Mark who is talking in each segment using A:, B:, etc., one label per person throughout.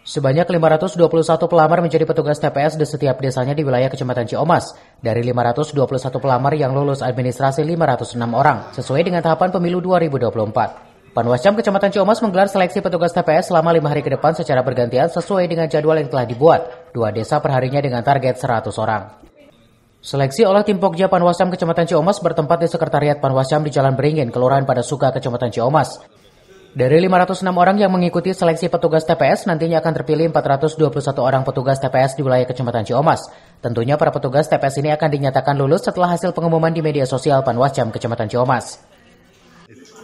A: Sebanyak 521 pelamar menjadi petugas TPS di setiap desanya di wilayah Kecamatan Ciomas. Dari 521 pelamar yang lulus administrasi 506 orang, sesuai dengan tahapan pemilu 2024. Panwascam Kecamatan Ciomas menggelar seleksi petugas TPS selama 5 hari ke depan secara bergantian sesuai dengan jadwal yang telah dibuat. 2 desa perharinya dengan target 100 orang. Seleksi oleh tim Pokja Panwascam Kecamatan Ciomas bertempat di Sekretariat Panwascam di Jalan Beringin, Kelurahan Padasuka, Kecamatan Ciomas. Dari 506 orang yang mengikuti seleksi petugas TPS, nantinya akan terpilih 421 orang petugas TPS di wilayah Kecamatan Ciomas. Tentunya para petugas TPS ini akan dinyatakan lulus setelah hasil pengumuman di media sosial Panwascam Kecamatan Ciomas.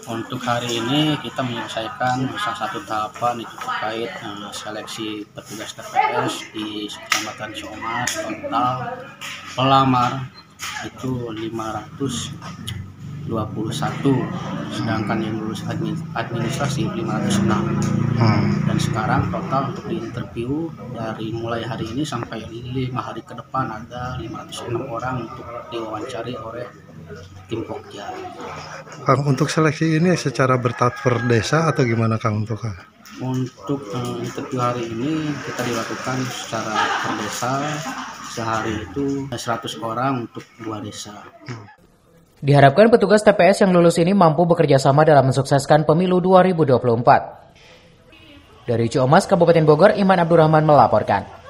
B: Untuk hari ini kita menyelesaikan salah satu tahapan itu terkait seleksi petugas TPS di Kecamatan Ciomas. Total pelamar itu 521, sedangkan yang lulus administrasi 506. Dan sekarang total untuk diinterview dari mulai hari ini sampai 5 hari ke depan ada 506 orang untuk diwawancari oleh tim Pokja.
C: Kang, untuk seleksi ini secara bertahap per desa atau gimana Kang untuk?
B: Untuk interview hari ini kita dilakukan secara per desa, sehari itu 100 orang untuk 2 desa.
A: Diharapkan petugas TPS yang lulus ini mampu bekerja sama dalam mensukseskan pemilu 2024. Dari Ciomas, Kabupaten Bogor, Iman Abdurrahman melaporkan.